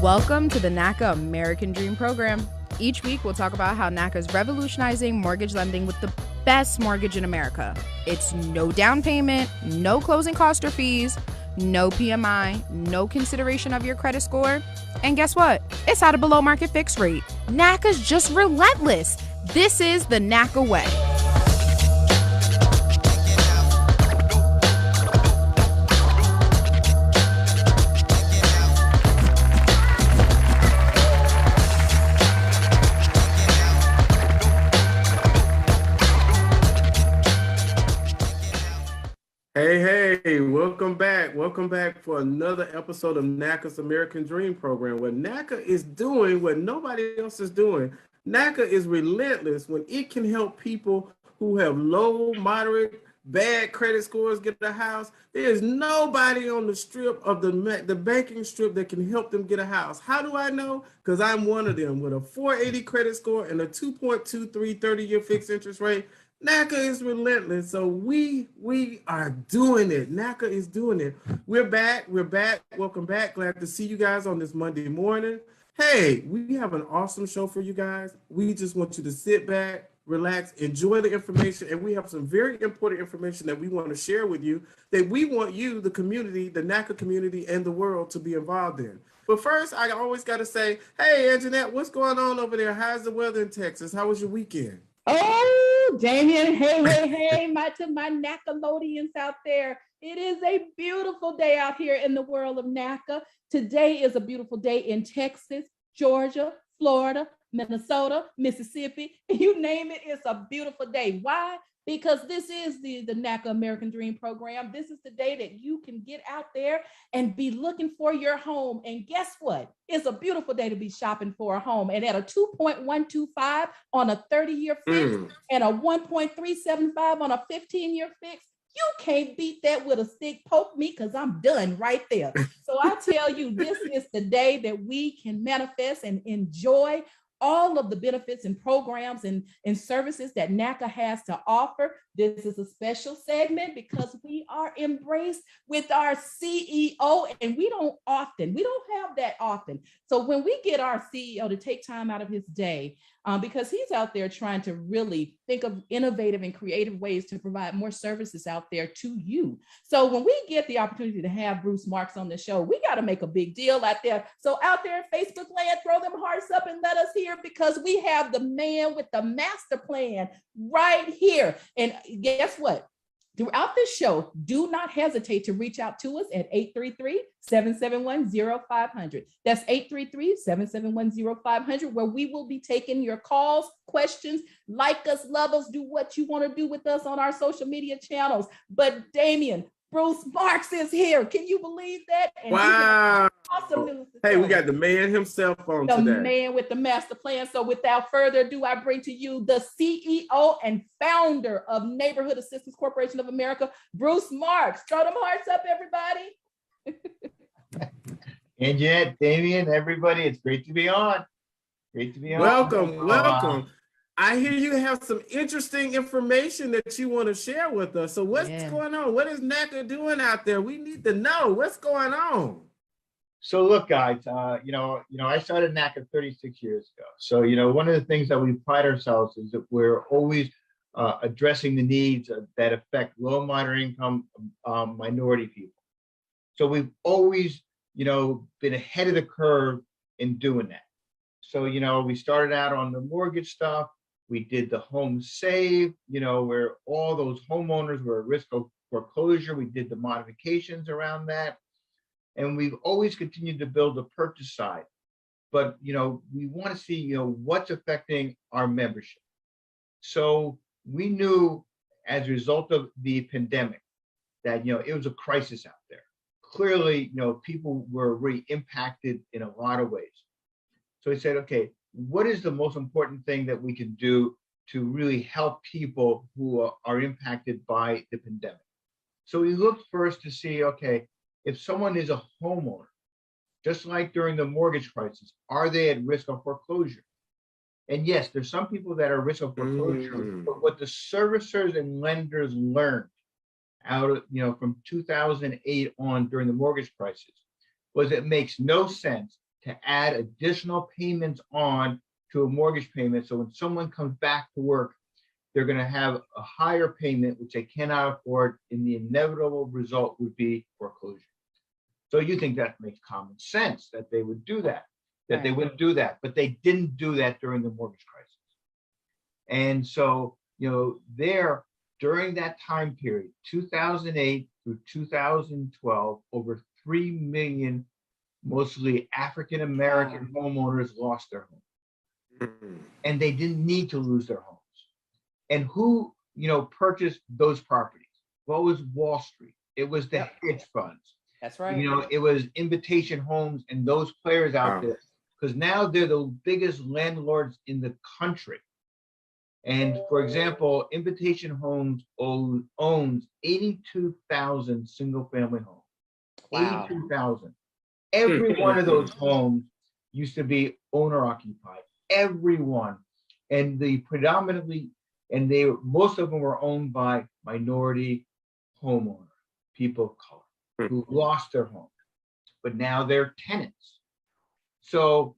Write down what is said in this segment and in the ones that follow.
Welcome to the NACA American Dream Program. Each week, we'll talk about how NACA is revolutionizing mortgage lending with the best mortgage in America. It's no down payment, no closing cost or fees, no PMI, no consideration of your credit score. And guess what? It's at a below market fixed rate. NACA's just relentless. This is the NACA way. Hey, welcome back. Welcome back for another episode of NACA's American Dream Program, where NACA is doing what nobody else is doing. NACA is relentless when it can help people who have low, moderate, bad credit scores get a house. There is nobody on the strip of the banking strip that can help them get a house. How do I know? Because I'm one of them with a 480 credit score and a 2.23 30-year fixed interest rate. NACA is relentless, so we are doing it. NACA is doing it. We're back. Welcome back. Glad to see you guys on this Monday morning. Hey, we have an awesome show for you guys. We just want you to sit back, relax, enjoy the information, and we have some very important information that we want to share with you that we want you, the community, the NACA community, and the world to be involved in. But first, I always got to say, hey, Anjanette, what's going on over there? How's the weather in Texas? How was your weekend? Oh, Damien, hey, my NACAlodians out there. It is a beautiful day out here in the world of NACA. Today is a beautiful day in Texas, Georgia, Florida, Minnesota, Mississippi. You name it, it's a beautiful day. Why? Because this is the NACA American Dream Program. This is the day that you can get out there and be looking for your home. And guess what? It's a beautiful day to be shopping for a home. And at a 2.125 on a 30-year fix and a 1.375 on a 15-year fix, you can't beat that with a stick. Poke me because I'm done right there. So I tell you, this is the day that we can manifest and enjoy all of the benefits and programs and services that NACA has to offer. This is a special segment because we are embraced with our CEO, and we don't have that often. So when we get our CEO to take time out of his day, because he's out there trying to really think of innovative and creative ways to provide more services out there to you. So when we get the opportunity to have Bruce Marks on the show, we got to make a big deal out there. So out there in Facebook land, throw them hearts up and let us hear, because we have the man with the master plan right here. And guess what? Throughout this show, do not hesitate to reach out to us at 833-771-0500. That's 833-771-0500, where we will be taking your calls, questions, like us, love us, do what you want to do with us on our social media channels. But Damien, Bruce Marks is here. Can you believe that? And wow. Awesome. Hey, we got the man himself on today. The man with the master plan. So without further ado, I bring to you the CEO and founder of Neighborhood Assistance Corporation of America, Bruce Marks. Throw them hearts up, everybody. And yet, Damien, everybody, it's great to be on. Welcome. I hear you have some interesting information that you want to share with us. So what's going on? What is NACA doing out there? We need to know what's going on. So look, guys, I started NACA 36 years ago. So, one of the things that we pride ourselves is that we're always addressing the needs that affect low, moderate income minority people. So we've always, been ahead of the curve in doing that. So, we started out on the mortgage stuff. We did the home save, where all those homeowners were at risk of foreclosure. We did the modifications around that. And we've always continued to build the purchase side. But, we want to see, what's affecting our membership. So we knew as a result of the pandemic that, it was a crisis out there. Clearly, people were really impacted in a lot of ways. So we said, okay, what is the most important thing that we can do to really help people who are impacted by the pandemic? So we looked first to see, okay, if someone is a homeowner, just like during the mortgage crisis, are they at risk of foreclosure? And yes, there's some people that are at risk of foreclosure, but what the servicers and lenders learned out of, from 2008 on during the mortgage crisis was it makes no sense to add additional payments on to a mortgage payment. So when someone comes back to work, they're going to have a higher payment, which they cannot afford, and the inevitable result would be foreclosure. So you think that makes common sense that they would do that, that they wouldn't do that, but they didn't do that during the mortgage crisis. And so, there during that time period, 2008 through 2012, over 3 million, mostly African-American homeowners lost their home. And they didn't need to lose their homes. And who, purchased those properties? Well, it was Wall Street. It was the hedge funds. That's right. It was Invitation Homes and those players out there, because now they're the biggest landlords in the country. And for example, Invitation Homes owns 82,000 single family homes. Wow. 82,000. Every one of those homes used to be owner occupied. Every one. And most of them were owned by minority homeowners, people of color who lost their homes, but now they're tenants. So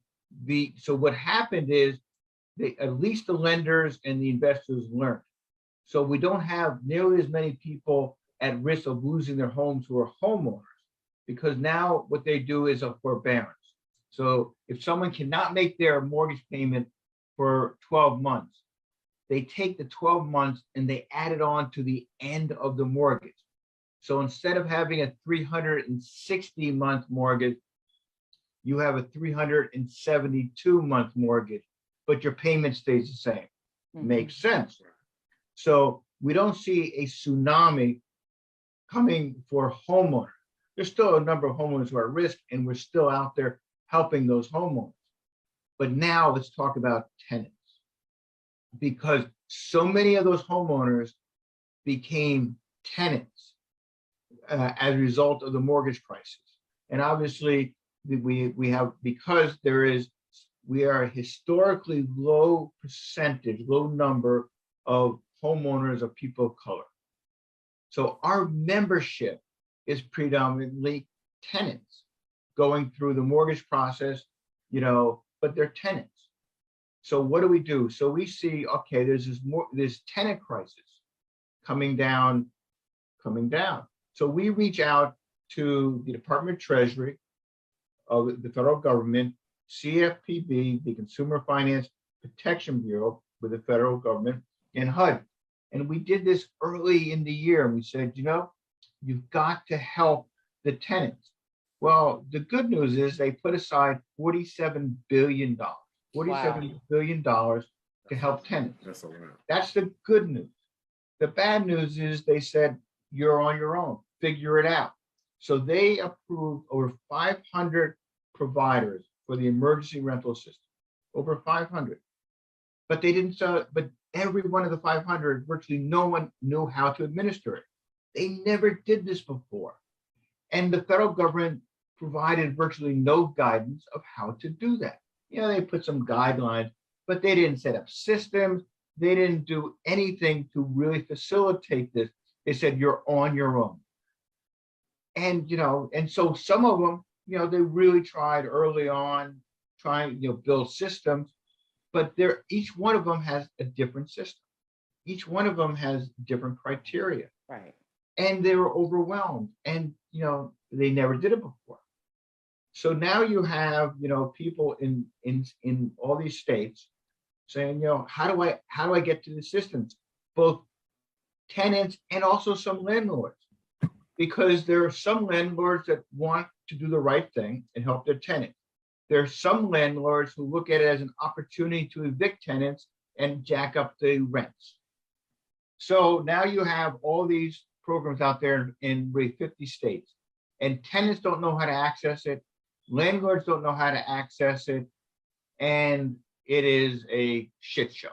what happened is at least the lenders and the investors learned. So we don't have nearly as many people at risk of losing their homes who are homeowners, because now what they do is a forbearance. So if someone cannot make their mortgage payment for 12 months, they take the 12 months and they add it on to the end of the mortgage. So instead of having a 360-month mortgage, you have a 372-month mortgage, but your payment stays the same. Makes sense. So we don't see a tsunami coming for homeowners. There's still a number of homeowners who are at risk, and we're still out there helping those homeowners. But now let's talk about tenants, because so many of those homeowners became tenants as a result of the mortgage crisis. And obviously we are a historically low percentage, low number of homeowners of people of color. So our membership is predominantly tenants going through the mortgage process, but they're tenants. So what do? So we see, okay, there's this tenant crisis coming down. So we reach out to the Department of Treasury of the federal government, CFPB, the Consumer Finance Protection Bureau with the federal government, and HUD. And we did this early in the year, and we said, you've got to help the tenants. Well, the good news is they put aside $47 billion to help tenants. That's a lot. That's the good news. The bad news is they said, you're on your own, figure it out. So they approved over 500 providers for the emergency rental system, over 500. But they didn't sell, but every one of the 500, virtually no one knew how to administer it. They never did this before. And the federal government provided virtually no guidance of how to do that. They put some guidelines, but they didn't set up systems. They didn't do anything to really facilitate this. They said, you're on your own. And, and so some of them, they really tried early on, build systems, but each one of them has a different system. Each one of them has different criteria. Right. And they were overwhelmed, and, they never did it before. So now you have, people in all these states saying, how do I get to the systems? Both tenants and also some landlords, because there are some landlords that want to do the right thing and help their tenants. There are some landlords who look at it as an opportunity to evict tenants and jack up the rents. So now you have all these programs out there in 50 states, and tenants don't know how to access it. Landlords don't know how to access it. And it is a shit show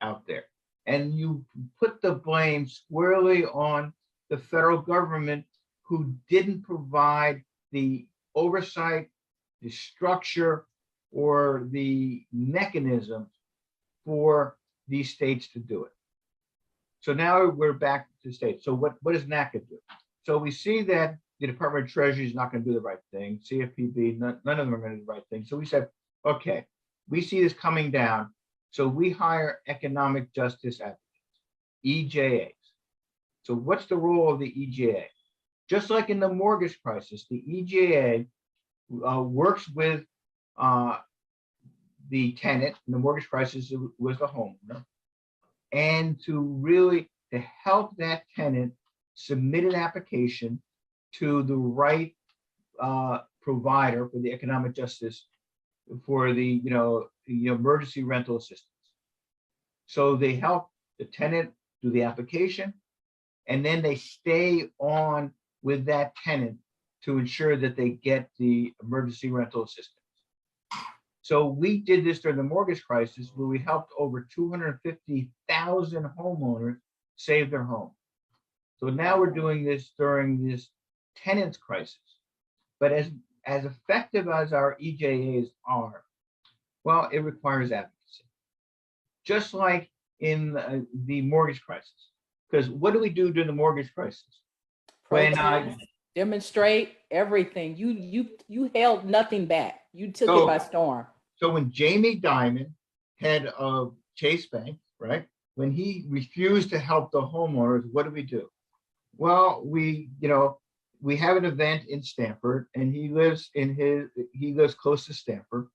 out there. And you put the blame squarely on the federal government, who didn't provide the oversight, the structure, or the mechanism for these states to do it. So now we're back to states. So what does NACA do? So we see that the Department of Treasury is not going to do the right thing. CFPB, none of them are going to do the right thing. So we said, okay, we see this coming down. So we hire economic justice advocates, EJAs. So what's the role of the EJA? Just like in the mortgage crisis, the EJA works with the tenant. In the mortgage crisis, it was the homeowner, and to help that tenant submit an application to the right provider for the economic justice for the emergency rental assistance. So they help the tenant do the application, and then they stay on with that tenant to ensure that they get the emergency rental assistance. So we did this during the mortgage crisis, where we helped over 250,000 homeowners save their home. So now we're doing this during this tenants crisis. But as effective as our EJAs are, well, it requires advocacy. Just like in the mortgage crisis. Because what do we do during the mortgage crisis? Protest, demonstrate everything. You held nothing back. You took it by storm. So when Jamie Dimon, head of Chase Bank, right? When he refused to help the homeowners, what do we do? Well, we have an event in Stamford, and he lives close to Stamford,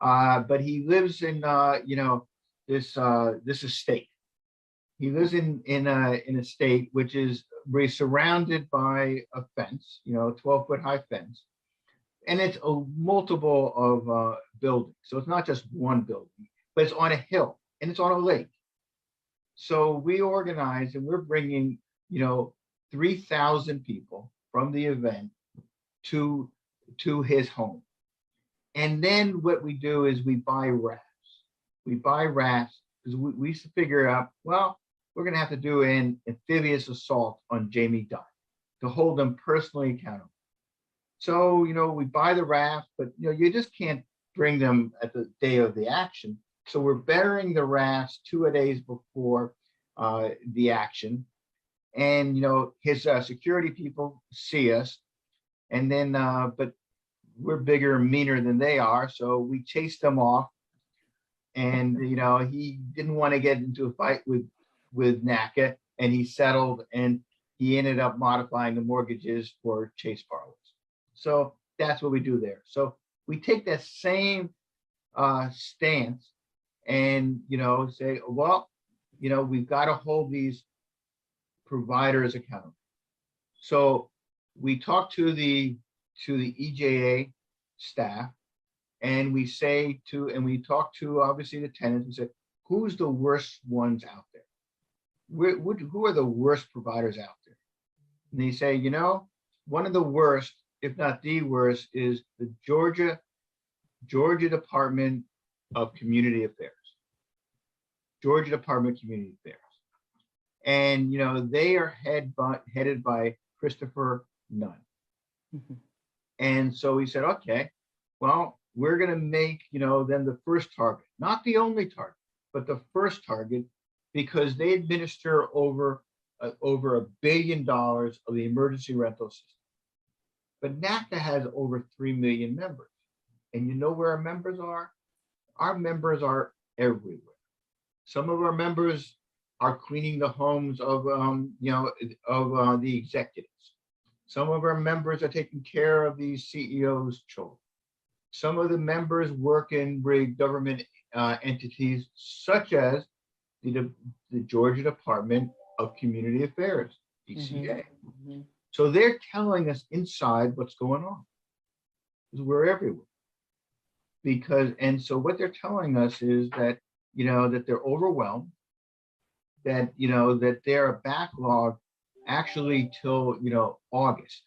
but he lives in this estate. He lives in an estate which is surrounded by a fence, 12-foot high fence, and it's a multiple of buildings. So it's not just one building, but it's on a hill and it's on a lake. So we organize, and we're bringing 3,000 people from the event to his home. And then what we do is we buy rafts. We buy rafts because we used to figure out, well, we're going to have to do an amphibious assault on Jamie Dimon to hold him personally accountable. So, we buy the raft, but you just can't bring them at the day of the action. So we're burying the rafts 2 days before the action. And, his security people see us, and then, but we're bigger and meaner than they are. So we chased them off, and, he didn't want to get into a fight with NACA, and he settled, and he ended up modifying the mortgages for Chase borrowers. So that's what we do there. So we take that same stance and, say, well, we've got to hold these providers accountable. So we talk to the EJA staff, and we talk to obviously the tenants and say, who's the worst ones out there? Who are the worst providers out there? And they say, one of the worst, if not the worst, is the Georgia Department of Community Affairs. Georgia Department of Community Affairs. And, they are headed by Christopher Nunn. Mm-hmm. And so he said, okay, well, we're going to make, them the first target, not the only target, but the first target, because they administer over $1 billion of the emergency rental system. But NACA has over 3 million members. And you know where our members are? Our members are everywhere. Some of our members are cleaning the homes of the executives. Some of our members are taking care of the CEO's children. Some of the members work in government entities, such as the Georgia Department of Community Affairs, DCA. Mm-hmm. So they're telling us inside what's going on, because we're everywhere. And so what they're telling us is that, that they're overwhelmed, that, that they're a backlog actually till, August.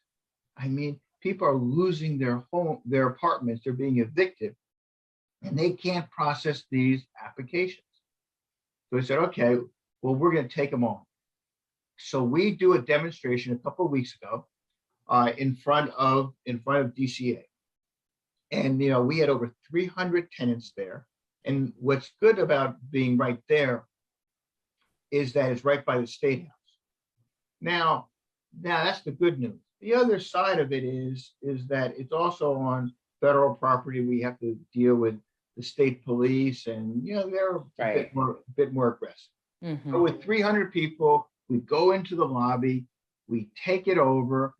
I mean, people are losing their apartments, they're being evicted, and they can't process these applications. So we said, okay, well, we're going to take them on. So we do a demonstration a couple of weeks ago in front of DCA. And, we had over 300 tenants there. And what's good about being right there is that it's right by the State House. Now that's the good news. The other side of it is that it's also on federal property. We have to deal with the state police, and they're a bit more aggressive. Mhm. So with 300 people, we go into the lobby, we take it over,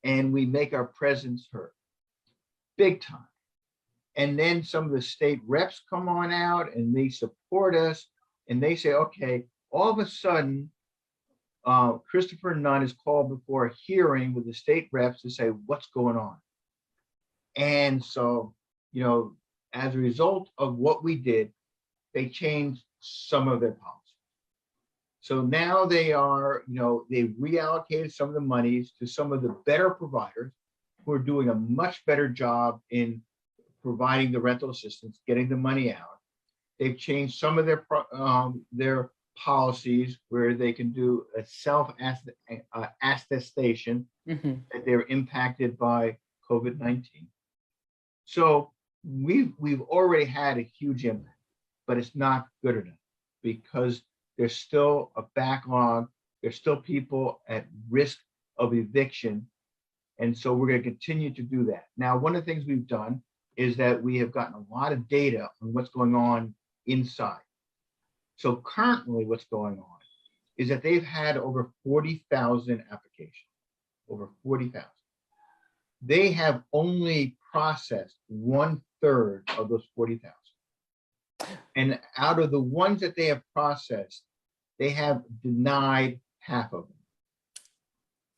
and we make our presence heard, big time. And then some of the state reps come on out and they support us, and they say, okay, all of a sudden, Christopher Nunn is called before a hearing with the state reps to say what's going on. And so, as a result of what we did, they changed some of their policies. So now they are, they reallocated some of the monies to some of the better providers who are doing a much better job in providing the rental assistance, getting the money out. They've changed some of their policies where they can do a self-attestation that they're impacted by COVID-19. So we've already had a huge impact, but it's not good enough because there's still a backlog. There's still people at risk of eviction. And so we're going to continue to do that. Now, one of the things we've done is that we have gotten a lot of data on what's going on inside. So currently what's going on is that they've had over 40,000 applications, over 40,000. They have only processed 1/3 of those 40,000. And out of the ones that they have processed, they have denied half of them.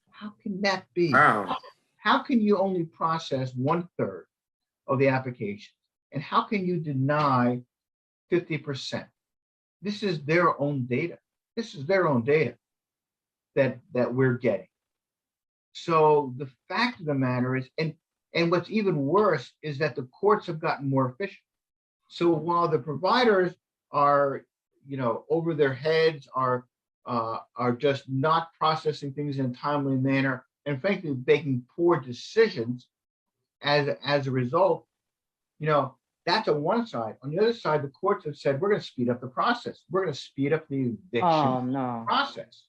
How can that be? Wow. How can you only process 1/3 of the applications? And how can you deny 50%? This is their own data. This is their own data that we're getting. So the fact of the matter is, and what's even worse is that the courts have gotten more efficient. So while the providers are, over their heads, are just not processing things in a timely manner, and frankly making poor decisions as a result, that's on one side. On the other side, the courts have said, we're going to speed up the process. We're going to speed up the eviction process.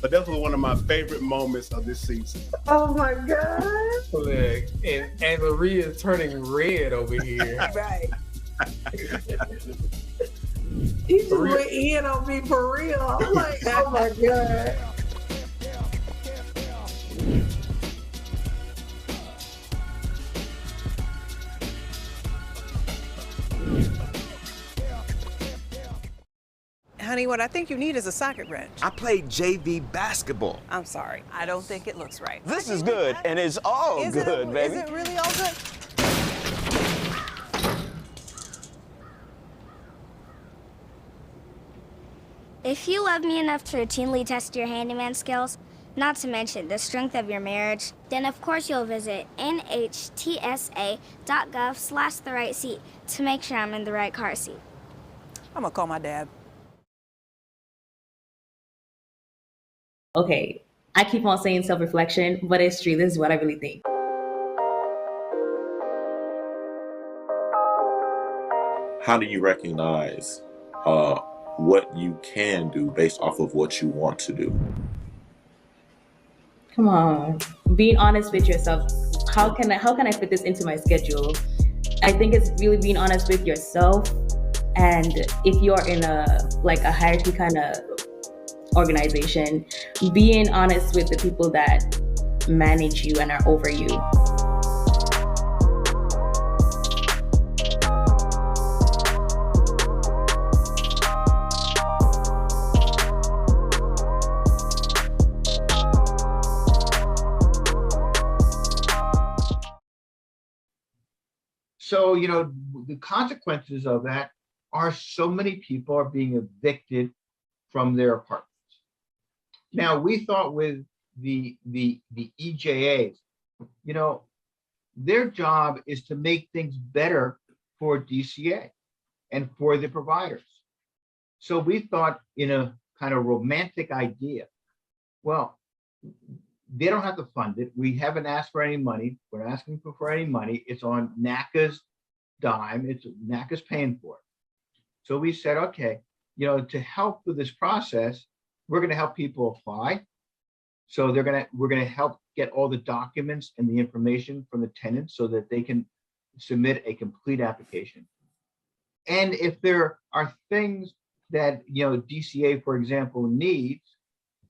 But that was one of my favorite moments of this season. Oh my God. Look, and Maria is turning red over here. Right. He just went in on me for real. I'm like, oh my God. Honey, what I think you need is a socket wrench. I played JV basketball. I'm sorry. I don't think it looks right. This is good, and it's all good, baby. Is it really all good? If you love me enough to routinely test your handyman skills, not to mention the strength of your marriage, then of course you'll visit nhtsa.gov/therightseat to make sure I'm in the right car seat. I'm gonna call my dad. Okay, I keep on saying self-reflection, but it's true. This is what I really think. How do you recognize what you can do based off of what you want to do? Come on, being honest with yourself. How can I fit this into my schedule? I think it's really being honest with yourself. And if you're in a hierarchy kind of organization, being honest with the people that manage you and are over you. So, the consequences of that are so many people are being evicted from their apartments. Now, we thought with the EJAs, their job is to make things better for DCA and for the providers. So we thought in a kind of romantic idea, well, they don't have to fund it. We haven't asked for any money. We're not asking for any money. It's on NACA's dime. NACA's paying for it. So we said, okay, to help with this process, we're going to help people apply. So we're going to help get all the documents and the information from the tenants so that they can submit a complete application. And if there are things that, DCA, for example, needs,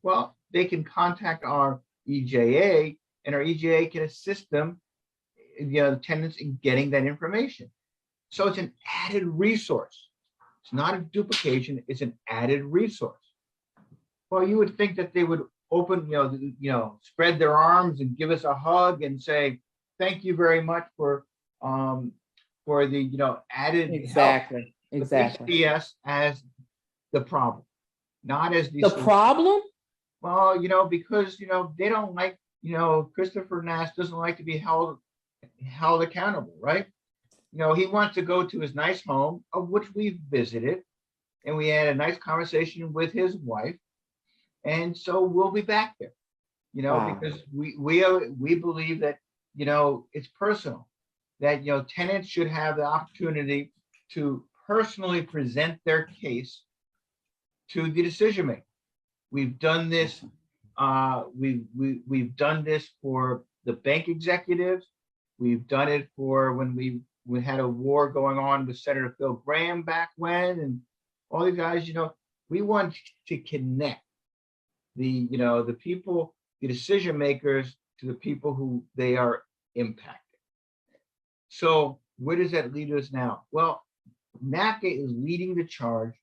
well, they can contact our EJA, and our EJA can assist them, the tenants, in getting that information. So it's an added resource. It's not a duplication, it's an added resource. Well, you would think that they would open, spread their arms and give us a hug and say, thank you very much for the, added help. Exactly. See us as the problem, not as the problem. Well, because they don't like, Christopher Nash doesn't like to be held accountable, right? He wants to go to his nice home, of which we visited, and we had a nice conversation with his wife, and so we'll be back there, Wow. because we believe that it's personal, that tenants should have the opportunity to personally present their case to the decision maker. We've done this. We've done this for the bank executives. We've done it for when we had a war going on with Senator Phil Graham back when, and all these guys. We want to connect the people, the decision makers, to the people who they are impacting. So where does that lead us now? Well, NACA is leading the charge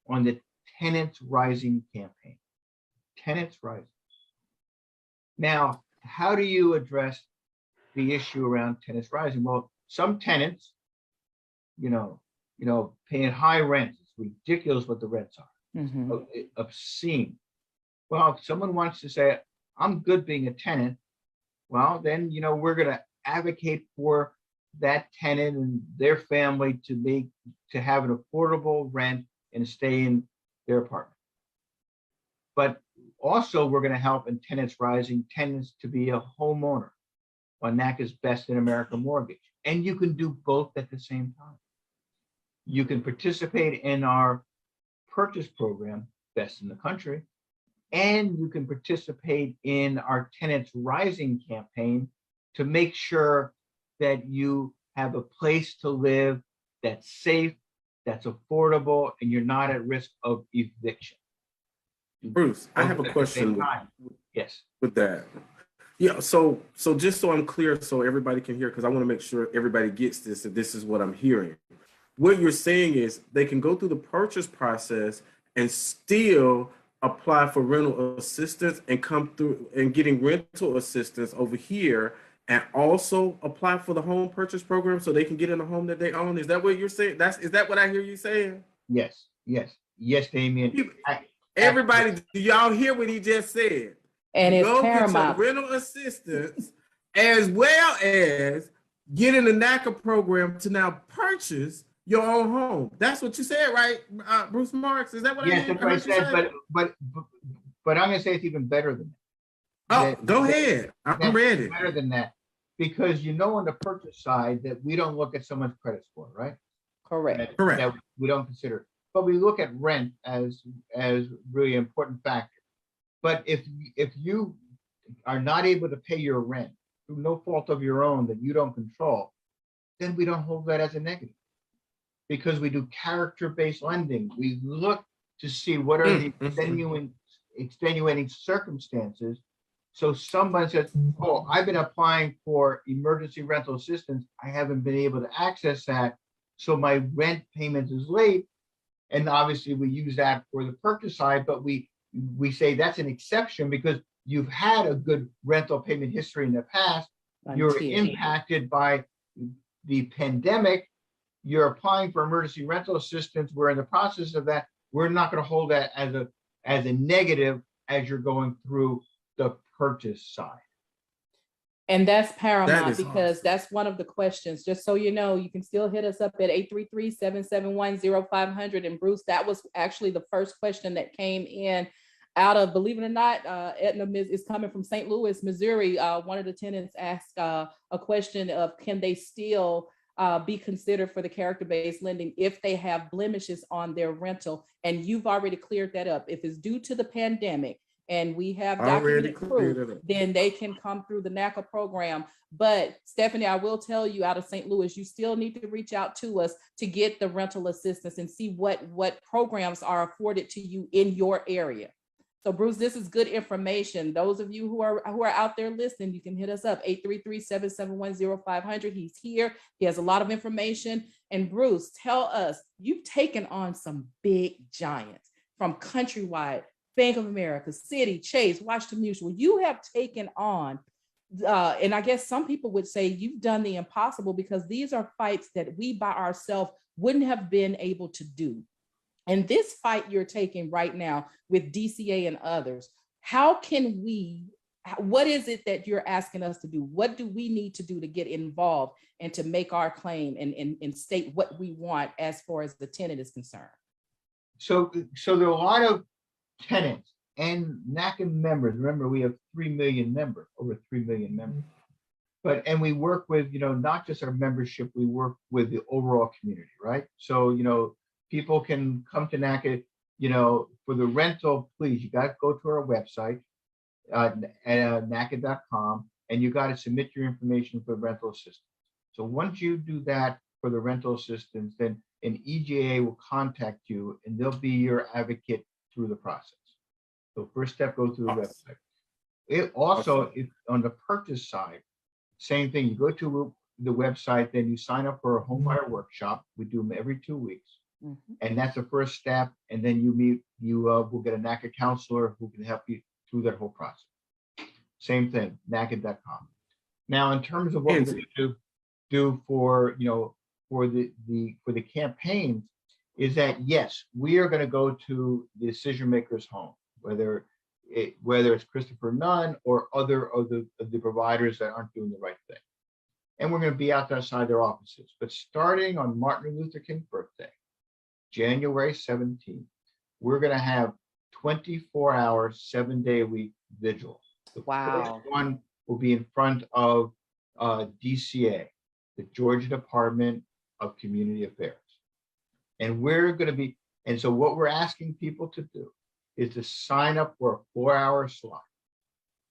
on the Tenants Rising campaign. Tenants Rising. Now, how do you address the issue around tenants rising? Well, some tenants, paying high rents. It's ridiculous what the rents are. Obscene. Well, if someone wants to say, I'm good being a tenant, well, then, we're going to advocate for that tenant and their family to have an affordable rent and stay in their apartment. But also, we're going to help in Tenants Rising tenants to be a homeowner on NACA's Best in America mortgage. And you can do both at the same time. You can participate in our purchase program, Best in the Country, and you can participate in our Tenants Rising campaign to make sure that you have a place to live that's safe, that's affordable, and you're not at risk of eviction. Bruce, I have a question. Yes. With that. Yeah, so just so I'm clear, so everybody can hear, because I want to make sure everybody gets this, that this is what I'm hearing. What you're saying is they can go through the purchase process and still apply for rental assistance and come through and getting rental assistance over here, and also apply for the home purchase program so they can get in a home that they own. Is that what you're saying? Is that what I hear you saying? Yes, Damien. Everybody, do y'all hear what he just said? And it's go paramount. Get your rental assistance as well as getting the NACA program to now purchase your own home. That's what you said, right, Bruce Marks? Is that what I Yes, that's what I said, but I'm going to say it's even better than that. Oh, go ahead. I'm ready. Better than that, because on the purchase side that we don't look at someone's credit score, right? Correct. That we don't consider, but we look at rent as really important factor. But if you are not able to pay your rent through no fault of your own that you don't control, then we don't hold that as a negative, because we do character-based lending. We look to see what are the extenuating circumstances. So someone says, oh, I've been applying for emergency rental assistance. I haven't been able to access that. So my rent payment is late. And obviously we use that for the purchase side, but we say that's an exception because you've had a good rental payment history in the past. You're impacted by the pandemic. You're applying for emergency rental assistance. We're in the process of that. We're not going to hold that as a negative as you're going through the purchase side. And that's paramount, because awesome. That's one of the questions. Just so you know, you can still hit us up at 833-771-0500. And Bruce, that was actually the first question that came in out of, believe it or not, Edna is coming from St. Louis, Missouri. One of the tenants asked a question of, can they still be considered for the character-based lending if they have blemishes on their rental, and you've already cleared that up. If it's due to the pandemic and we have documented proof, then they can come through the NACA program. But Stephanie, I will tell you, out of St. Louis, you still need to reach out to us to get the rental assistance and see what programs are afforded to you in your area. So Bruce, this is good information. Those of you who are out there listening, you can hit us up, 833-771-0500. He's here. He has a lot of information. And Bruce, tell us, you've taken on some big giants from Countrywide, Bank of America, Citi, Chase, Washington Mutual. You have taken on, and I guess some people would say you've done the impossible, because these are fights that we by ourselves wouldn't have been able to do. And this fight you're taking right now with DCA and others, what is it that you're asking us to do? What do we need to do to get involved and to make our claim and state what we want as far as the tenant is concerned? So there are a lot of tenants and NACA members. Remember, we have 3 million members, over 3 million members. And we work with, not just our membership, we work with the overall community, right? So, people can come to NACA, for the rental, please, you got to go to our website, NACA.com, and you got to submit your information for rental assistance. So once you do that for the rental assistance, then an EJA will contact you and they'll be your advocate through the process. So first step, go through the website. It also, if on the purchase side, same thing, you go to the website, then you sign up for a home buyer workshop. We do them every 2 weeks. And that's the first step. And then you will get a NACA counselor who can help you through that whole process. Same thing, NACA.com. Now, in terms of what we're going to do for the campaign, is that yes, we are going to go to the decision maker's home, whether it's Christopher Nunn or other of the providers that aren't doing the right thing. And we're going to be out outside their offices. But starting on Martin Luther King's birthday, January 17th, we're going to have 24-hour, 7-day-a-week vigil. The first one will be in front of DCA, the Georgia Department of Community Affairs. And we're going to be, and so what we're asking people to do is to sign up for a 4-hour slot.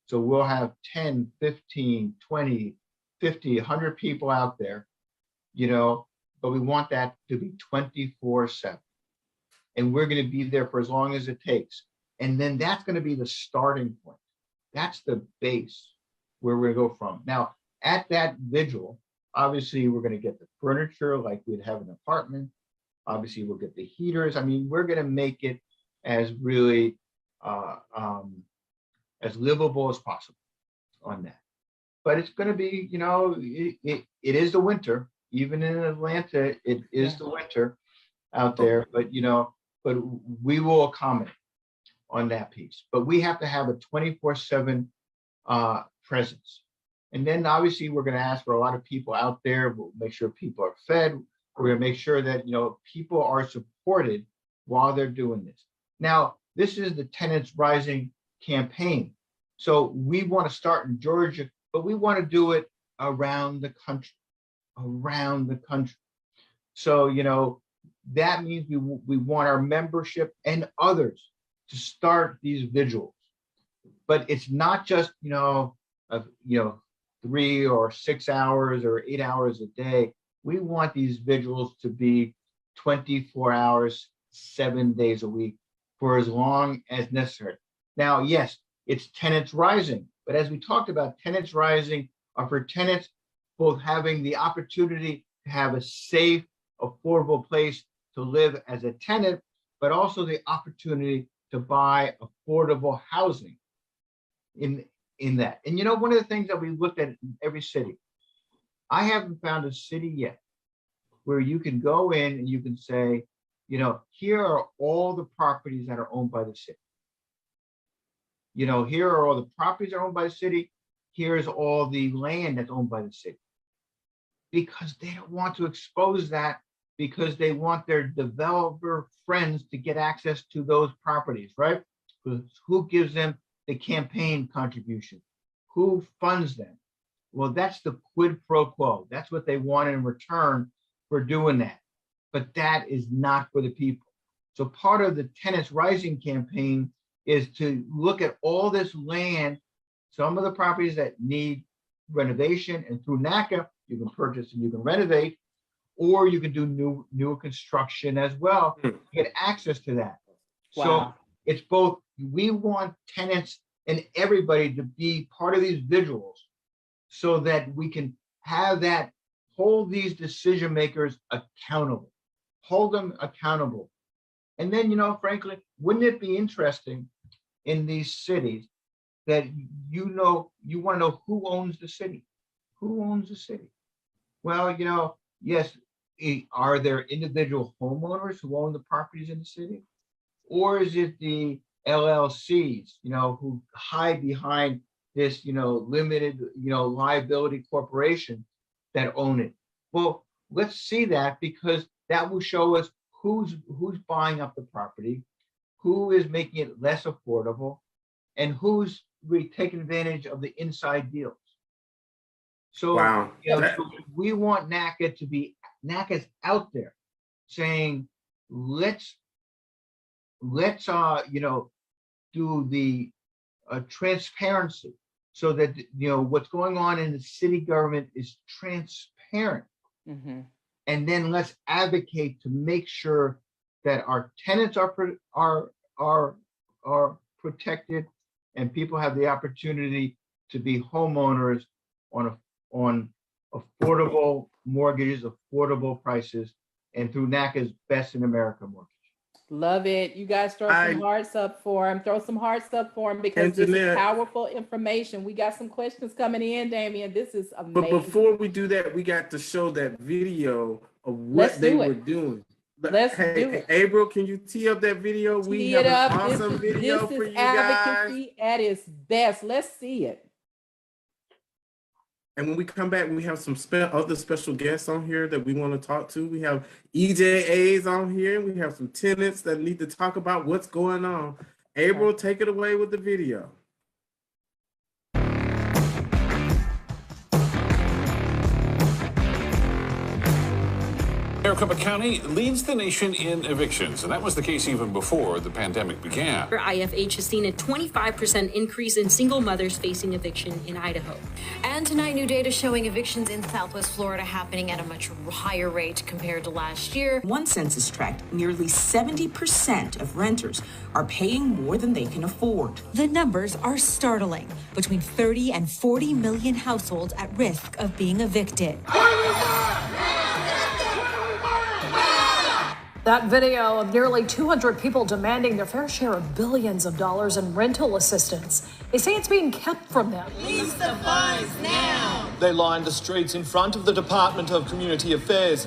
So we'll have 10, 15, 20, 50, 100 people out there, but we want that to be 24/7. And we're going to be there for as long as it takes. And then that's going to be the starting point. That's the base where we're going to go from. Now, at that vigil, obviously, we're going to get the furniture like we'd have an apartment. Obviously, we'll get the heaters. I mean, we're going to make it as really as livable as possible on that. But it's going to be, it is the winter. Even in Atlanta, it is the winter out there. But but we will accommodate on that piece. But we have to have a 24/7 presence. And then obviously we're going to ask for a lot of people out there. We'll make sure people are fed. We're going to make sure that people are supported while they're doing this. Now, this is the Tenants Rising campaign. So we want to start in Georgia, but we want to do it around the country. So, that means we want our membership and others to start these vigils. But it's not just, 3 or 6 hours or 8 hours a day. We want these vigils to be 24 hours, 7 days a week for as long as necessary. Now, yes, it's Tenants Rising, but as we talked about, Tenants Rising are for tenants both having the opportunity to have a safe, affordable place to live as a tenant, but also the opportunity to buy affordable housing in that. And one of the things that we looked at in every city, I haven't found a city yet where you can go in and you can say, here are all the properties that are owned by the city. Here are all the properties that are owned by the city. Here's all the land that's owned by the city. Because they don't want to expose that, because they want their developer friends to get access to those properties, right? Who gives them the campaign contribution? Who funds them? Well, that's the quid pro quo. That's what they want in return for doing that. But that is not for the people. So part of the Tenants Rising campaign is to look at all this land, some of the properties that need renovation, and through NACA, you can purchase and you can renovate, or you can do new construction as well, get access to that. Wow. So it's both, we want tenants and everybody to be part of these visuals so that we can have that, hold these decision makers accountable, hold them accountable. And then, frankly, wouldn't it be interesting in these cities that, you want to know who owns the city? Who owns the city? Well, yes, are there individual homeowners who own the properties in the city? Or is it the LLCs, who hide behind this, limited, liability corporation that own it? Well, let's see that, because that will show us who's buying up the property, who is making it less affordable, and who's really taking advantage of the inside deals. So, Wow. So we want NACA to be, NACA's out there saying, let's do the transparency so that, what's going on in the city government is transparent. Mm-hmm. And then let's advocate to make sure that our tenants are protected, and people have the opportunity to be homeowners on affordable mortgages, affordable prices, and through NACA's Best in America mortgage. Love it. You guys throw some hearts up for him. Throw some hearts up for him, because this is powerful information. We got some questions coming in, Damien. This is amazing. But before we do that, we got to show that video of what they were doing. Let's do it. April, can you tee up that video? We have an awesome video for you guys. Advocacy at its best. Let's see it. And when we come back, we have some other special guests on here that we want to talk to. We have EJAs on here. We have some tenants that need to talk about what's going on. April, take it away with the video. Maricopa County leads the nation in evictions, and that was the case even before the pandemic began. IFH has seen a 25% increase in single mothers facing eviction in Idaho. And tonight, new data showing evictions in Southwest Florida happening at a much higher rate compared to last year. One census tract, nearly 70% of renters are paying more than they can afford. The numbers are startling. Between 30 and 40 million households at risk of being evicted. That video of nearly 200 people demanding their fair share of billions of dollars in rental assistance. They say it's being kept from them. Release the funds now. They lined the streets in front of the Department of Community Affairs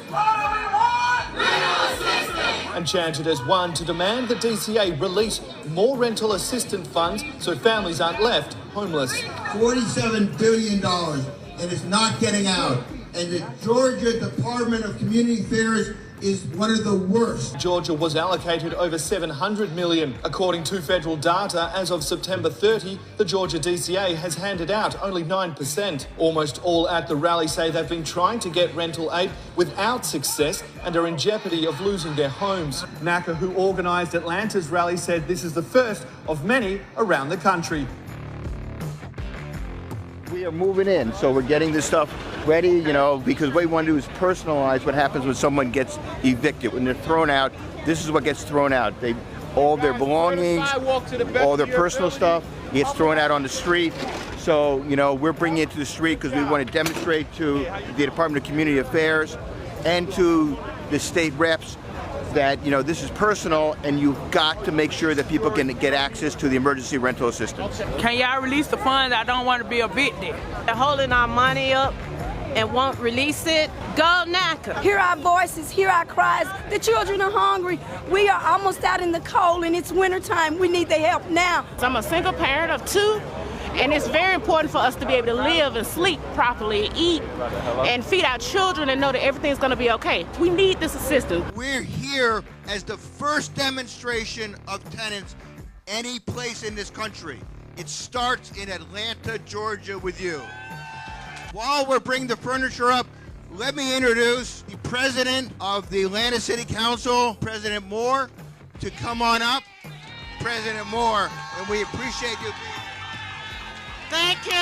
and chanted as one to demand the DCA release more rental assistance funds so families aren't left homeless. $47 billion, and it's not getting out. And the Georgia Department of Community Affairs is one of the worst. Georgia was allocated over $700 million. According to federal data, as of September 30, the Georgia DCA has handed out only 9%. Almost all at the rally say they've been trying to get rental aid without success and are in jeopardy of losing their homes. NACA, who organised Atlanta's rally, said this is the first of many around the country. We are moving in, so we're getting this stuff ready, because what we want to do is personalize what happens when someone gets evicted. When they're thrown out, this is what gets thrown out. All their belongings, all their personal stuff gets thrown out on the street. So, we're bringing it to the street because we want to demonstrate to the Department of Community Affairs and to the state reps that, this is personal, and you've got to make sure that people can get access to the emergency rental assistance. Can y'all release the funds? I don't want to be evicted. They're holding our money up and won't release it. Go NACA. Hear our voices, hear our cries. The children are hungry. We are almost out in the cold, and it's wintertime. We need their help now. So I'm a single parent of 2. And it's very important for us to be able to live and sleep properly, eat, and feed our children and know that everything's going to be okay. We need this assistance. We're here as the first demonstration of tenants any place in this country. It starts in Atlanta, Georgia with you. While we're bringing the furniture up, let me introduce the president of the Atlanta City Council, President Moore, to come on up. President Moore, and we appreciate you. Thank you.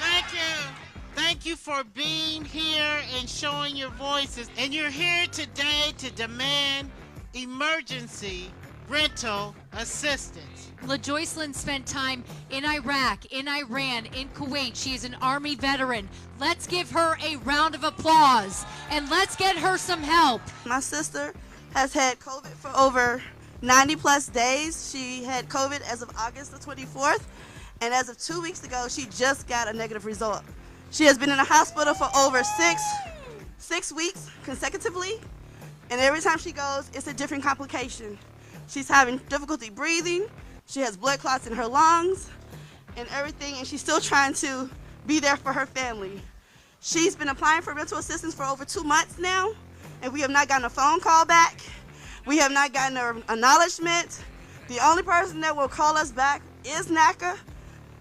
Thank you. Thank you for being here and showing your voices. And you're here today to demand emergency rental assistance. LaJoycelyn spent time in Iraq, in Iran, in Kuwait. She is an Army veteran. Let's give her a round of applause and let's get her some help. My sister has had COVID for over 90 plus days. She had COVID as of August the 24th, and as of 2 weeks ago, she just got a negative result. She has been in the hospital for over six weeks consecutively, and every time she goes, it's a different complication. She's having difficulty breathing, she has blood clots in her lungs, and everything, and she's still trying to be there for her family. She's been applying for rental assistance for over 2 months now, and we have not gotten a phone call back. We have not gotten an acknowledgement. The only person that will call us back is NACA,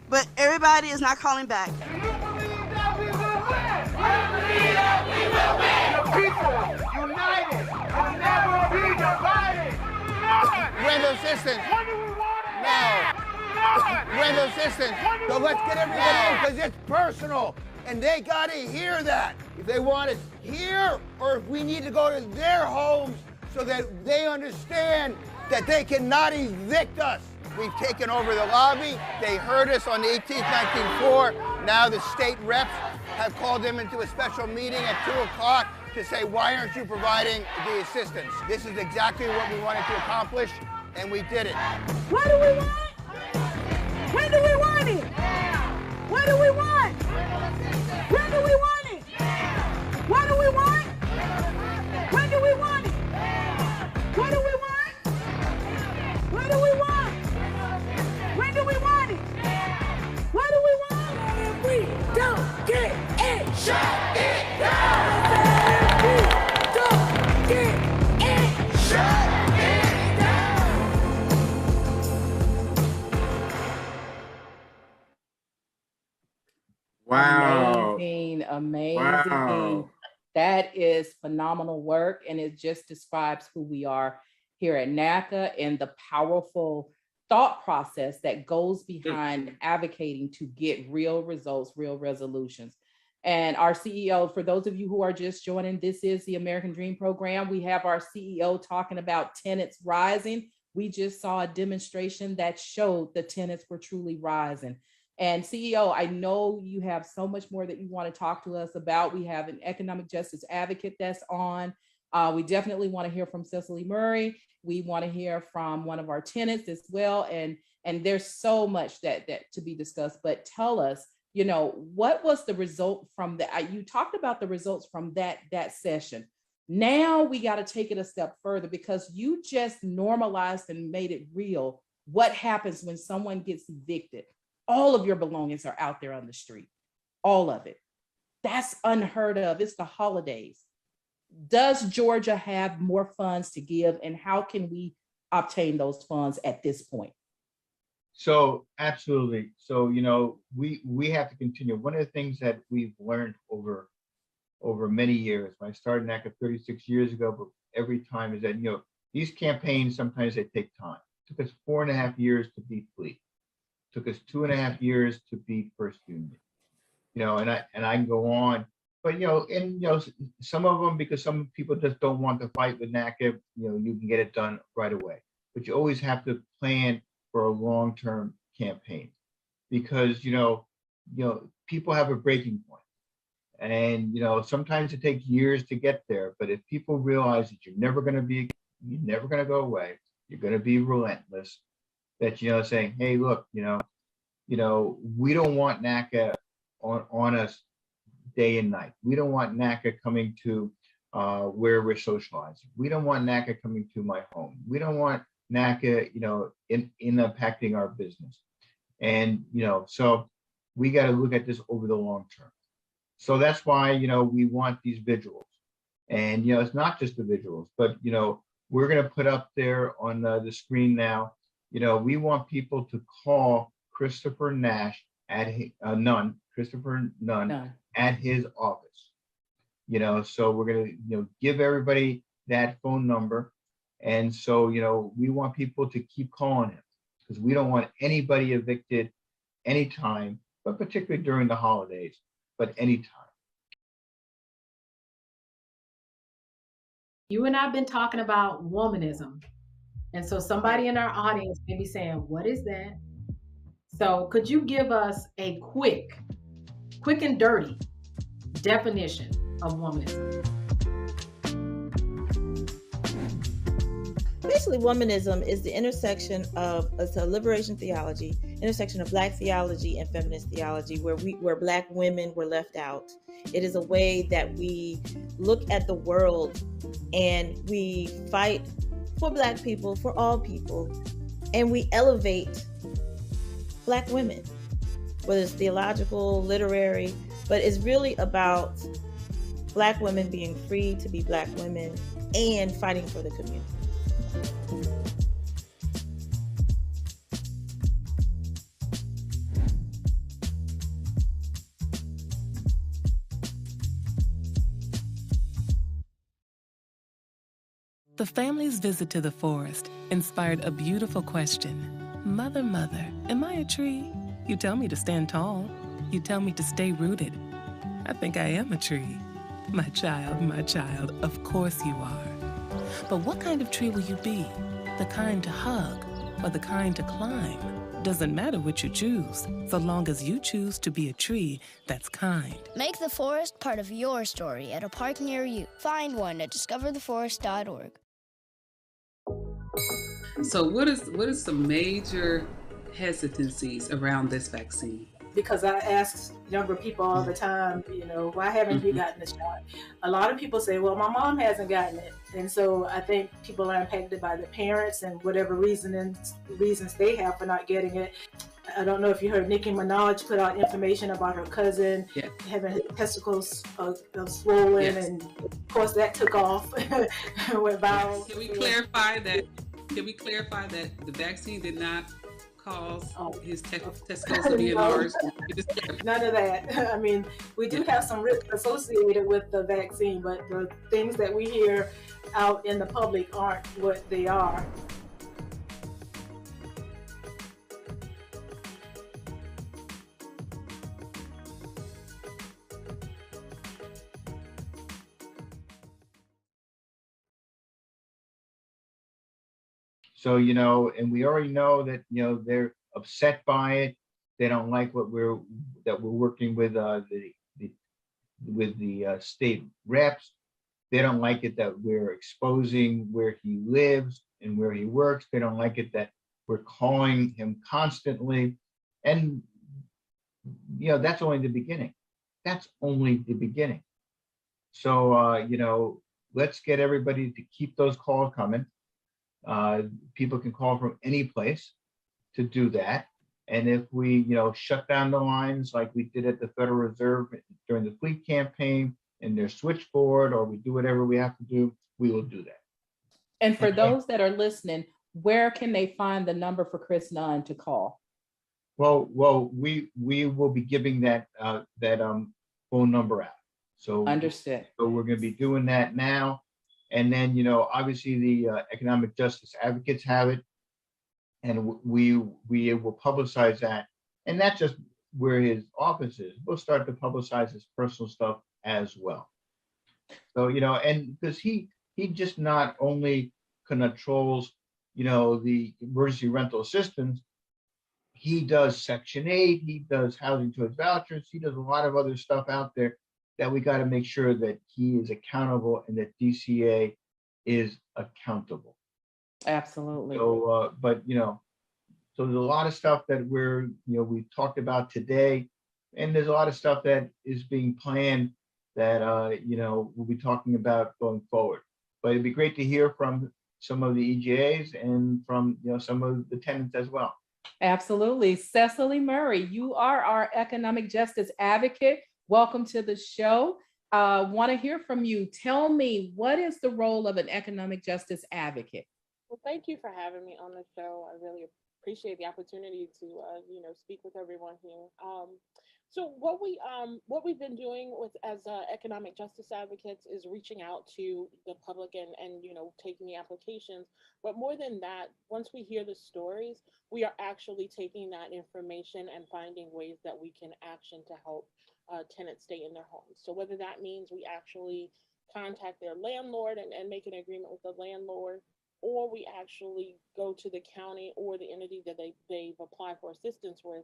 but everybody is not calling back. People united will never be divided. Rental assistance. When do we want it? Now. Rental assistance. So let's get everybody in because it's personal. And they gotta hear that. If they want it here or if we need to go to their homes so that they understand that they cannot evict us. We've taken over the lobby. They heard us on the 18th, 19th floor. Now the state reps have called them into a special meeting at 2 o'clock to say, why aren't you providing the assistance? This is exactly what we wanted to accomplish, and we did it. What do we want? When do we want it? What do we want? When do we want it? What do we want? When do we want it? What do we want? What do we want? When do we want it? What do we want? If we don't get it, shut it down. If we don't get it, shut it down. Wow. Amazing. Wow. That is phenomenal work, and it just describes who we are here at NACA and the powerful thought process that goes behind advocating to get real results, real resolutions. And our CEO, for those of you who are just joining, this is the American Dream Program. We have our CEO talking about tenants rising. We just saw a demonstration that showed the tenants were truly rising. And CEO, I know you have so much more that you want to talk to us about. We have an economic justice advocate that's on. We definitely want to hear from Cecily Murray. We want to hear from one of our tenants as well. And there's so much that to be discussed, but tell us, you know, what was the result from that? You talked about the results from that session. Now we got to take it a step further because you just normalized and made it real. What happens when someone gets evicted? All of your belongings are out there on the street, all of it. That's unheard of. It's the holidays. Does Georgia have more funds to give, and how can we obtain those funds at this point? So absolutely. So, you know, we have to continue. One of the things that we've learned over many years, when I started NACA 36 years ago, but every time is that, you know, these campaigns, sometimes they take time. It took us 4.5 years to beat Fleet. It took us 2.5 years to beat First Union. You know, and I can go on. But, you know, and, you know, some of them, because some people just don't want to fight with NACA, you know, you can get it done right away. But you always have to plan for a long-term campaign because, you know, people have a breaking point. And, you know, sometimes it takes years to get there. But if people realize that you're never going to go away, you're going to be relentless, that, you know, saying, hey, look, you know, we don't want NACA on us day and night. We don't want NACA coming to where we're socializing. We don't want NACA coming to my home. We don't want NACA, you know, in impacting our business. And, you know, so we got to look at this over the long term. So that's why, you know, we want these visuals. And, you know, it's not just the visuals, but, you know, we're going to put up there on the screen now, you know, we want people to call Christopher Nash at Christopher Nunn at his office. So we're going to, give everybody that phone number. And so, we want people to keep calling him because we don't want anybody evicted anytime, but particularly during the holidays, but anytime. You and I have been talking about womanism. And so somebody in our audience may be saying, what is that? So could you give us a quick and dirty definition of womanism? Basically, womanism is the intersection of it's a liberation theology, intersection of Black theology and feminist theology, where Black women were left out. It is a way that we look at the world and we fight for Black people, for all people, and we elevate Black women, whether it's theological, literary, but it's really about Black women being free to be Black women and fighting for the community. The family's visit to the forest inspired a beautiful question. Mother, mother, am I a tree? You tell me to stand tall. You tell me to stay rooted. I think I am a tree. My child, of course you are. But what kind of tree will you be? The kind to hug or the kind to climb? Doesn't matter what you choose, so long as you choose to be a tree that's kind. Make the forest part of your story at a park near you. Find one at discovertheforest.org. So what is some major hesitancies around this vaccine? Because I ask younger people all the time, why haven't you gotten the shot? A lot of people say, well, my mom hasn't gotten it. And so I think people are impacted by the parents and whatever reasons they have for not getting it. I don't know if you heard Nicki Minaj put out information about her cousin having his testicles swollen, yes. And of course that took off. Went viral. Can we clarify that the vaccine did not cause his testicles to be enlarged? None of that. I mean, we do have some risk associated with the vaccine, but the things that we hear out in the public aren't what they are. So, and we already know that, they're upset by it. They don't like what we're working with the state reps. They don't like it that we're exposing where he lives and where he works. They don't like it that we're calling him constantly. And, that's only the beginning. That's only the beginning. So, let's get everybody to keep those calls coming. People can call from any place to do that. And if we, shut down the lines like we did at the Federal Reserve during the fleet campaign and their switchboard, or we do whatever we have to do, we will do that. And for those that are listening, where can they find the number for Chris Nunn to call? Well, we will be giving that phone number out. So understood. So we're going to be doing that now. And then, obviously the economic justice advocates have it, and we will publicize that. And that's just where his office is. We'll start to publicize his personal stuff as well. So, and because he just not only controls, the emergency rental assistance, he does Section 8, he does housing choice vouchers, he does a lot of other stuff out there that we got to make sure that he is accountable and that DCA is accountable. Absolutely. So, so there's a lot of stuff that we talked about today, and there's a lot of stuff that is being planned that, we'll be talking about going forward. But it'd be great to hear from some of the EJAs and from, some of the tenants as well. Absolutely. Cecily Murray, you are our economic justice advocate. Welcome to the show. Want to hear from you. Tell me, what is the role of an economic justice advocate? Well, thank you for having me on the show. I really appreciate the opportunity to, speak with everyone here. So what we've been doing with as economic justice advocates is reaching out to the public and taking the applications. But more than that, once we hear the stories, we are actually taking that information and finding ways that we can action to help tenants stay in their homes. So whether that means we actually contact their landlord and make an agreement with the landlord, or we actually go to the county or the entity that they've applied for assistance with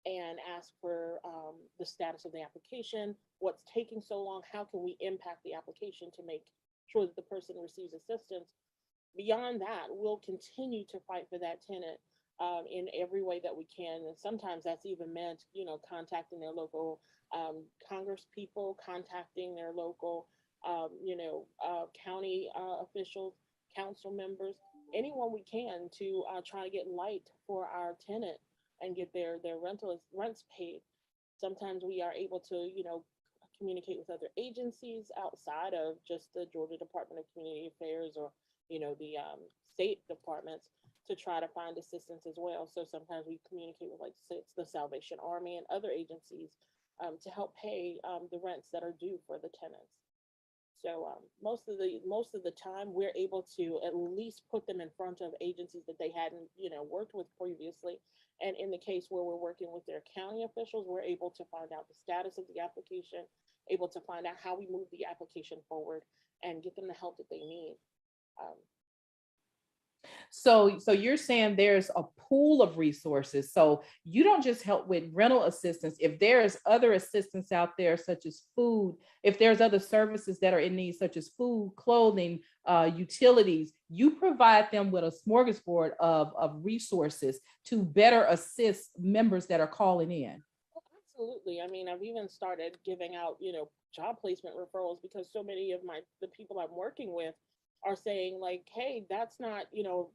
and ask for the status of the application, what's taking so long, how can we impact the application to make sure that the person receives assistance. Beyond that, we'll continue to fight for that tenant in every way that we can. And sometimes that's even meant, contacting their local Congress people, contacting their local, county officials, council members, anyone we can to try to get light for our tenant and get their rents paid. Sometimes we are able to, communicate with other agencies outside of just the Georgia Department of Community Affairs or, the state departments to try to find assistance as well. So sometimes we communicate with the Salvation Army and other agencies to help pay the rents that are due for the tenants. So most of the time, we're able to at least put them in front of agencies that they hadn't, worked with previously. And in the case where we're working with their county officials, we're able to find out the status of the application, able to find out how we move the application forward and get them the help that they need. So you're saying there's a pool of resources. So you don't just help with rental assistance. If there's other assistance out there, such as food, if there's other services that are in need, such as food, clothing, utilities, you provide them with a smorgasbord of resources to better assist members that are calling in. Absolutely. I mean, I've even started giving out, job placement referrals because so many of the people I'm working with are saying like, hey, that's not,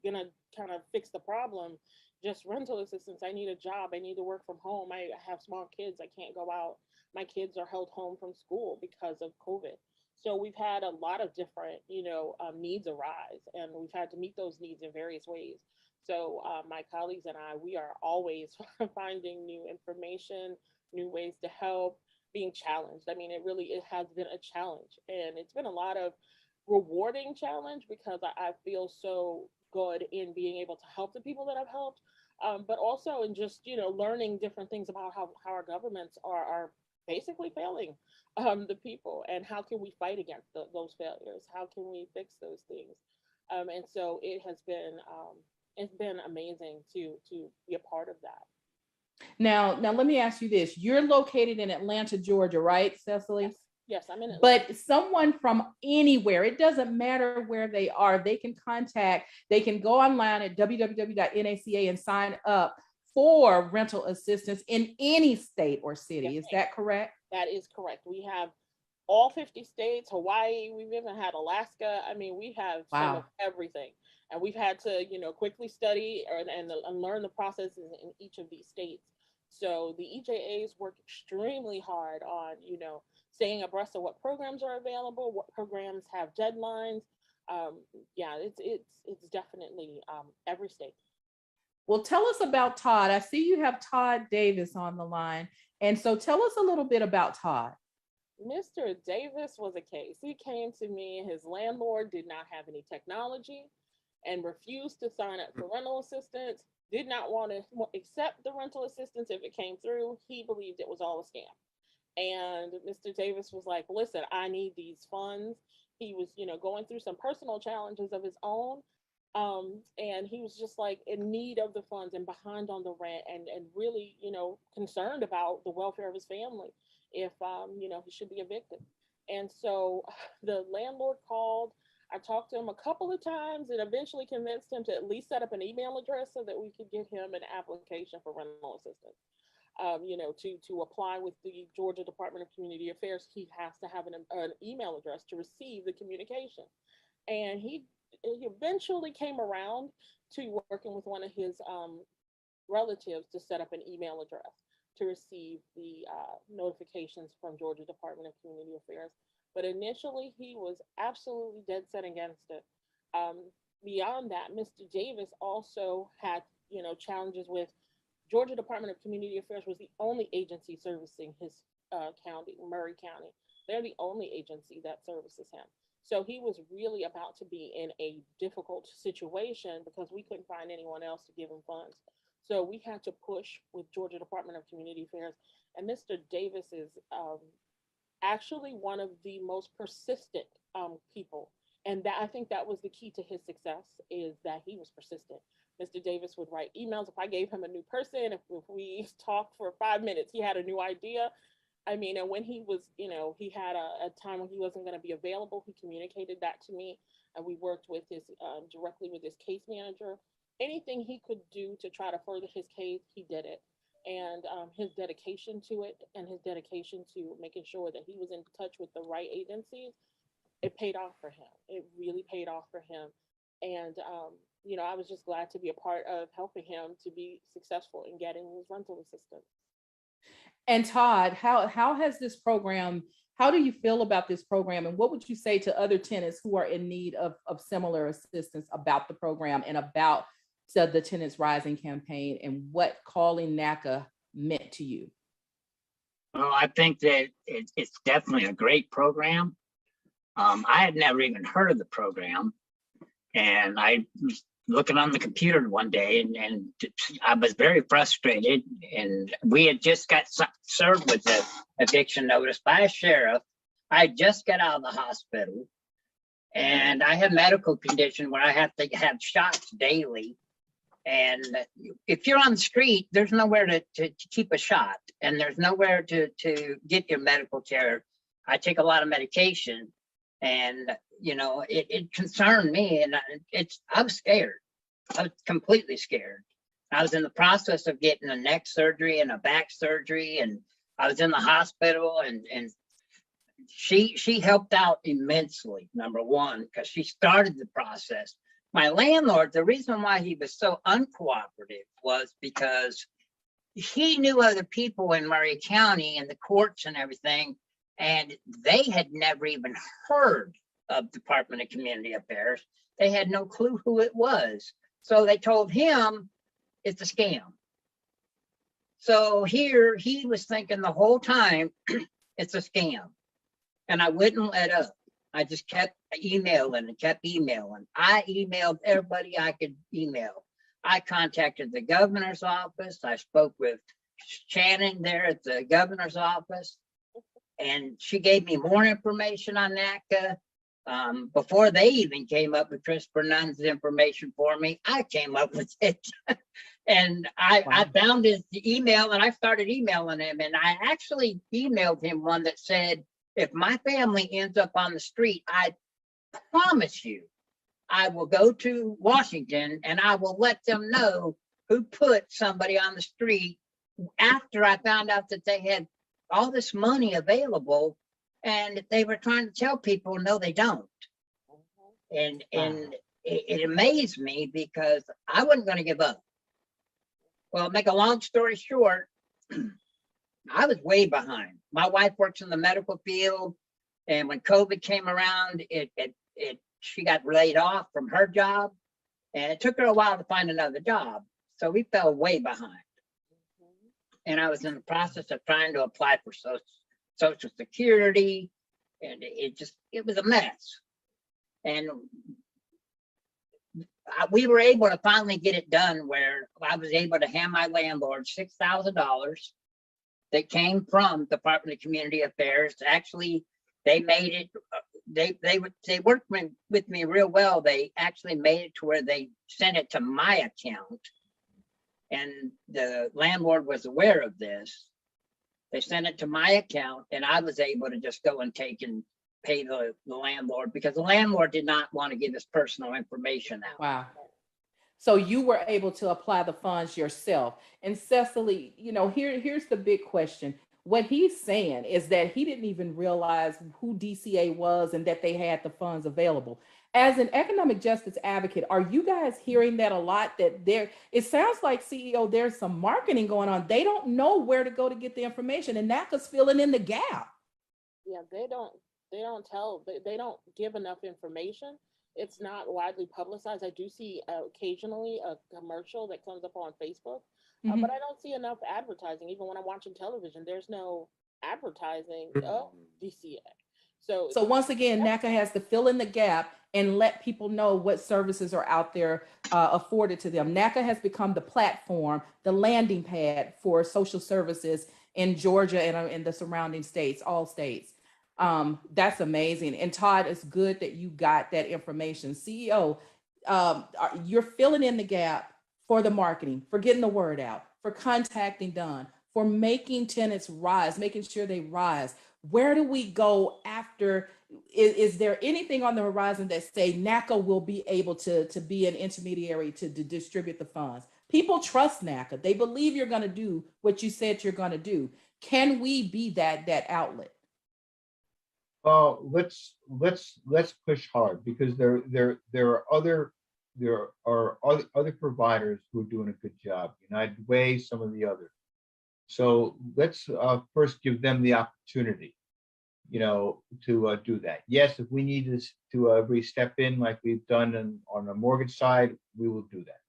gonna kind of fix the problem. Just rental assistance. I need a job. I need to work from home. I have small kids. I can't go out. My kids are held home from school because of COVID. So we've had a lot of different, needs arise, and we've had to meet those needs in various ways. So my colleagues and I, we are always finding new information, new ways to help, being challenged. I mean, it has been a challenge, and it's been a lot of rewarding challenge because I feel so good in being able to help the people that I've helped, but also in just, learning different things about how our governments are basically failing the people, and how can we fight against those failures? How can we fix those things? And so it has been, it's been amazing to be a part of that. Now let me ask you this. You're located in Atlanta, Georgia, right, Cecily? Yes, I'm in Atlanta. But someone from anywhere, it doesn't matter where they are, they can go online at www.naca and sign up for rental assistance in any state or city. Yes, is that correct? That is correct. We have all 50 states, Hawaii, we've even had Alaska. I mean, we have some of everything. And we've had to, quickly study and learn the processes in each of these states. So the EJAs work extremely hard on, staying abreast of what programs are available, what programs have deadlines. It's definitely every state. Well, tell us about Todd. I see you have Todd Davis on the line. And so tell us a little bit about Todd. Mr. Davis was a case. He came to me, his landlord did not have any technology and refused to sign up for rental assistance, did not want to accept the rental assistance if it came through. He believed it was all a scam. And Mr. Davis was like, listen, I need these funds. He was, going through some personal challenges of his own. And he was just like in need of the funds and behind on the rent and really, concerned about the welfare of his family if, he should be evicted. And so the landlord called. I talked to him a couple of times and eventually convinced him to at least set up an email address so that we could get him an application for rental assistance. To apply with the Georgia Department of Community Affairs, he has to have an email address to receive the communication. And he eventually came around to working with one of his relatives to set up an email address to receive the notifications from Georgia Department of Community Affairs. But initially, he was absolutely dead set against it. Beyond that, Mr. Davis also had, challenges with Georgia Department of Community Affairs was the only agency servicing his county, Murray County. They're the only agency that services him. So he was really about to be in a difficult situation because we couldn't find anyone else to give him funds. So we had to push with Georgia Department of Community Affairs. And Mr. Davis is actually one of the most persistent people. And that, I think that was the key to his success, is that he was persistent. Mr. Davis would write emails. If I gave him a new person, if we talked for 5 minutes, he had a new idea. I mean, and when he was, you know, he had a time when he wasn't going to be available, he communicated that to me, and we worked with his directly with his case manager. Anything he could do to try to further his case, he did it. And his dedication to it, and his dedication to making sure that he was in touch with the right agencies, it paid off for him. It really paid off for him. And, you know, I was just glad to be a part of helping him to be successful in getting his rental assistance. And Todd, how has this program, how do you feel about this program? And what would you say to other tenants who are in need of similar assistance about the program and about the Tenants Rising campaign, and what calling NACA meant to you? Well, I think that it's definitely a great program. I had never even heard of the program. And I was looking on the computer one day, and I was very frustrated. And we had just got served with an eviction notice by a sheriff. I just got out of the hospital, and I had a medical condition where I have to have shots daily. And if you're on the street, there's nowhere to keep a shot, and there's nowhere to get your medical care. I take a lot of medication, and you know, it concerned me, and I was scared. I was completely scared. I was in the process of getting a neck surgery and a back surgery, and I was in the hospital, and she helped out immensely, number one, because she started the process. My landlord, the reason why he was so uncooperative was because he knew other people in Murray County and the courts and everything, and they had never even heard of Department of Community Affairs. They had no clue who it was. So they told him it's a scam. So here he was thinking the whole time it's a scam. And I wouldn't let up. I just kept emailing and kept emailing. I emailed everybody I could email. I contacted the governor's office. I spoke with Shannon there at the governor's office, and she gave me more information on NACA. Before they even came up with Christopher Nunn's information for me, I came up with it. And I found his email, and I started emailing him. And I actually emailed him one that said, if my family ends up on the street, I promise you, I will go to Washington and I will let them know who put somebody on the street, after I found out that they had all this money available, and they were trying to tell people, no, they don't. And it amazed me, because I wasn't going to give up. Well, make a long story short, I was way behind. My wife works in the medical field, and when COVID came around, she got laid off from her job, and it took her a while to find another job. So we fell way behind. And I was in the process of trying to apply for Social Security, and it was a mess. And we were able to finally get it done, where I was able to hand my landlord $6,000 that came from Department of Community Affairs. Actually, they made it, they worked with me real well. They actually made it to where they sent it to my account, and the landlord was aware of this. They sent it to my account, and I was able to just go and take and pay the landlord, because the landlord did not want to give his personal information out. Wow. So you were able to apply the funds yourself. And Cecily, you know, here's the big question. What he's saying is that he didn't even realize who DCA was and that they had the funds available. As an economic justice advocate, are you guys hearing that a lot? That it sounds like, CEO, there's some marketing going on. They don't know where to go to get the information, and NACA's filling in the gap. Yeah, they don't give enough information. It's not widely publicized. I do see occasionally a commercial that comes up on Facebook But I don't see enough advertising. Even when I'm watching television, there's no advertising of DCA. So once again, NACA has to fill in the gap and let people know what services are out there afforded to them. NACA has become the platform, the landing pad for social services in Georgia and in the surrounding states, all states. That's amazing. And Todd, it's good that you got that information. CEO, you're filling in the gap for the marketing, for getting the word out, for contacting done, for making tenants rise, making sure they rise. Where do we go after? Is there anything on the horizon that say NACA will be able to be an intermediary to distribute the funds? People trust NACA. They believe you're going to do what you said you're going to do. Can we be that outlet? Let's push hard, because there are other providers who are doing a good job. United Way, some of the others. So let's first give them the opportunity, to do that. Yes, if we need to step in like we've done on the mortgage side, we will do that.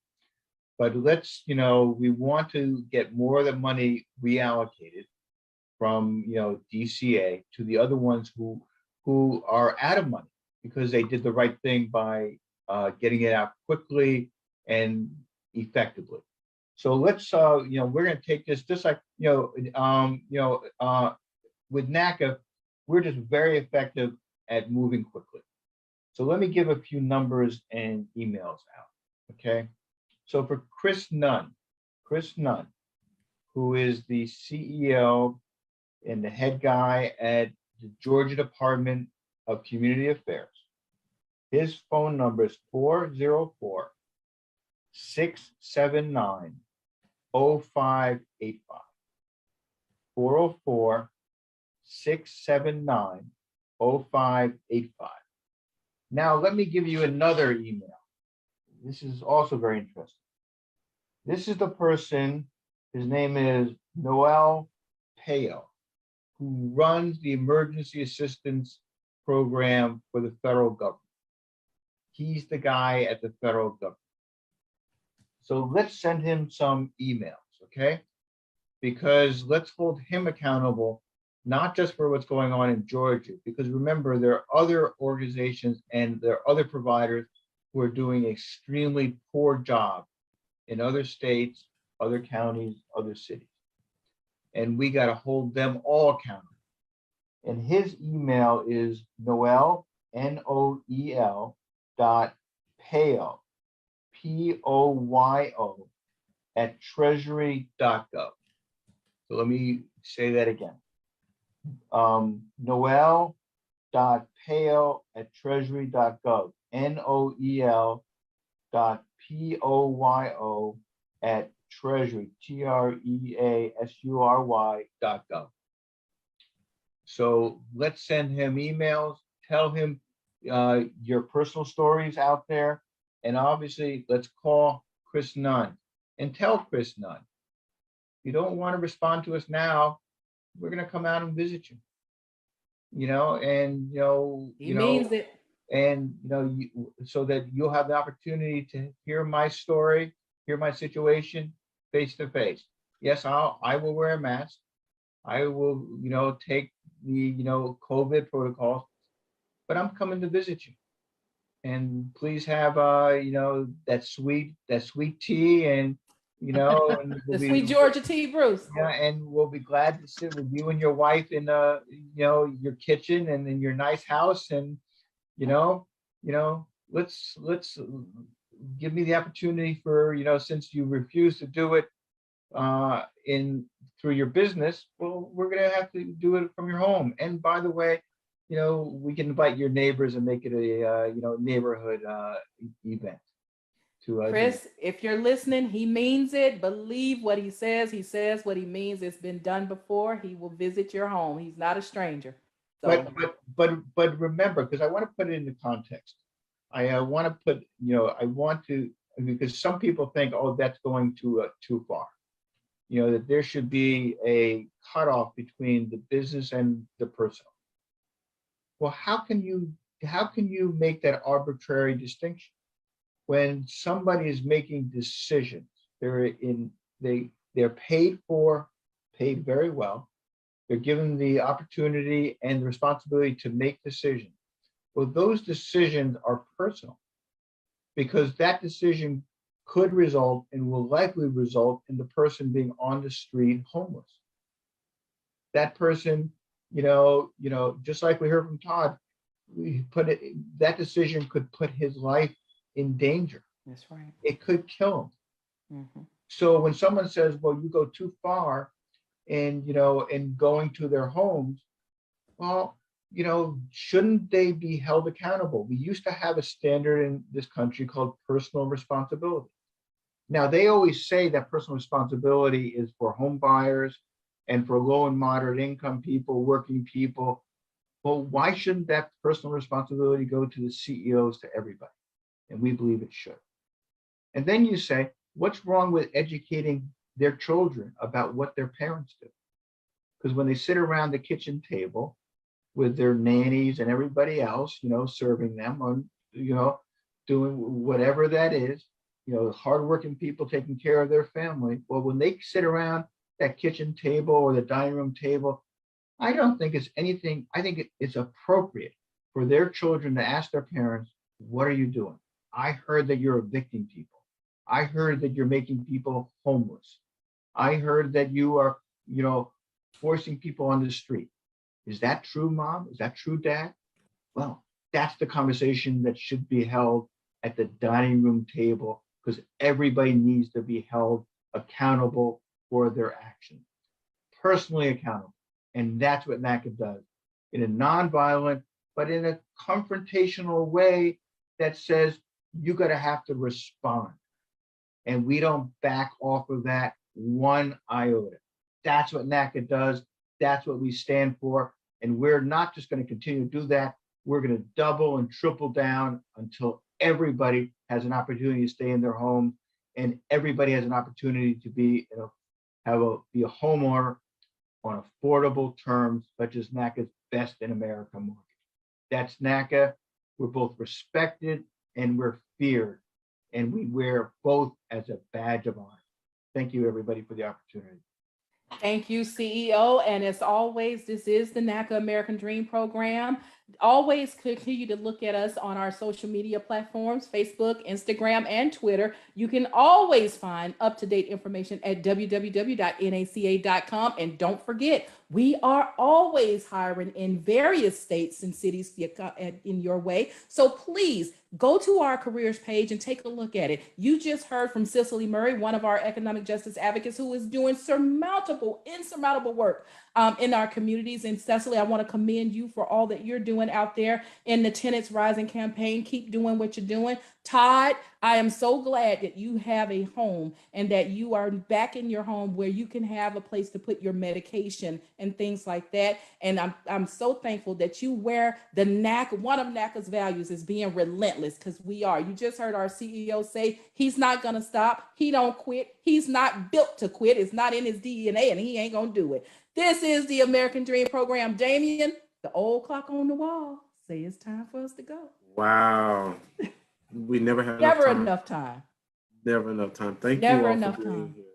But let's, we want to get more of the money reallocated from, DCA to the other ones who are out of money because they did the right thing by getting it out quickly and effectively. So let's, we're going to take this just like, with NACA, we're just very effective at moving quickly. So let me give a few numbers and emails out, okay? So for Chris Nunn, who is the CEO and the head guy at the Georgia Department of Community Affairs, his phone number is 404-679-0585. 404-679-0585. Now, let me give you another email. This is also very interesting. This is the person, his name is Noel Payo, who runs the Emergency Assistance Program for the federal government. He's the guy at the federal government. So let's send him some emails, okay? Because let's hold him accountable, not just for what's going on in Georgia, because remember, there are other organizations and there are other providers who are doing an extremely poor job in other states, other counties, other cities. And we got to hold them all accountable. And his email is Noel, Noel, .payo, Poyo, @treasury.gov. So let me say that again. Noel.payo @treasury.gov. Noel.poyo @treasury, TREASURY.gov. So let's send him emails, tell him your personal stories out there. And obviously, let's call Chris Nunn and tell Chris Nunn, if you don't want to respond to us now, we're going to come out and visit you. He means it. And so that you'll have the opportunity to hear my story, hear my situation face to face. Yes, I will wear a mask. I will, take the, COVID protocols, but I'm coming to visit you. And please have, that sweet tea and, and the sweet Georgia tea, Bruce. Yeah, and we'll be glad to sit with you and your wife in, your kitchen and in your nice house. And, let's give me the opportunity for, since you refuse to do it through your business, well, we're going to have to do it from your home. And by the way, we can invite your neighbors and make it a, neighborhood event. Chris, if you're listening, he means it. Believe what he says. He says what he means. It's been done before. He will visit your home. He's not a stranger. So. But remember, because I want to put it into context. I want to put, because some people think, oh, that's going too far. That there should be a cutoff between the business and the personal. Well, how can you make that arbitrary distinction when somebody is making decisions? They They're paid very well. They're given the opportunity and the responsibility to make decisions. Well, those decisions are personal because that decision could result and will likely result in the person being on the street homeless. That person, just like we heard from Todd, that decision could put his life in danger. That's right. It could kill him. Mm-hmm. So when someone says, well, you go too far and, in going to their homes, well, shouldn't they be held accountable? We used to have a standard in this country called personal responsibility. Now, they always say that personal responsibility is for home buyers and for low and moderate income people, working people. Well, why shouldn't that personal responsibility go to the CEOs, to everybody? And we believe it should. And then you say, what's wrong with educating their children about what their parents do? Because when they sit around the kitchen table with their nannies and everybody else, serving them on, doing whatever that is, hardworking people taking care of their family. Well, when they sit around that kitchen table or the dining room table, I don't think it's anything. I think it's appropriate for their children to ask their parents, what are you doing? I heard that you're evicting people. I heard that you're making people homeless. I heard that you are, forcing people on the street. Is that true, Mom? Is that true, Dad? Well, that's the conversation that should be held at the dining room table, because everybody needs to be held accountable for their actions, personally accountable. And that's what NACA does in a nonviolent, but in a confrontational way that says you got to have to respond. And we don't back off of that one iota. That's what NACA does. That's what we stand for. And we're not just going to continue to do that. We're going to double and triple down until everybody has an opportunity to stay in their home and everybody has an opportunity to be a homeowner on affordable terms, such as NACA's Best in America mortgage. That's NACA. We're both respected and we're feared, and we wear both as a badge of honor. Thank you, everybody, for the opportunity. Thank you, CEO. And as always, this is the NACA American Dream Program. Always continue to look at us on our social media platforms, Facebook, Instagram, and Twitter. You can always find up-to-date information at www.naca.com. And don't forget, we are always hiring in various states and cities in your way. So please go to our careers page and take a look at it. You just heard from Cicely Murray, one of our economic justice advocates, who is doing insurmountable work in our communities. And Cicely, I want to commend you for all that you're doing out there in the Tenants Rising campaign. Keep doing what you're doing. Todd, I am so glad that you have a home and that you are back in your home where you can have a place to put your medication and things like that. And I'm so thankful that you wear the NACA. One of NACA's values is being relentless, because we are. You just heard our CEO say he's not going to stop. He don't quit. He's not built to quit. It's not in his DNA, and he ain't going to do it. This is the American Dream Program. Damien, the old clock on the wall, say it's time for us to go. Wow. We never have enough time. Never enough time. Thank never you all enough for being time. here.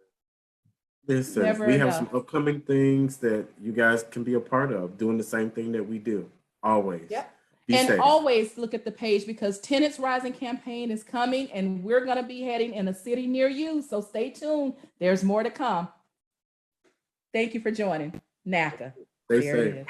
Listen, Never we enough. have some upcoming things that you guys can be a part of, doing the same thing that we do. Always. Yep. Be And safe. always look at the page, because Tenants Rising campaign is coming and we're going to be heading in a city near you. So stay tuned. There's more to come. Thank you for joining NACA. Stay There it safe. is.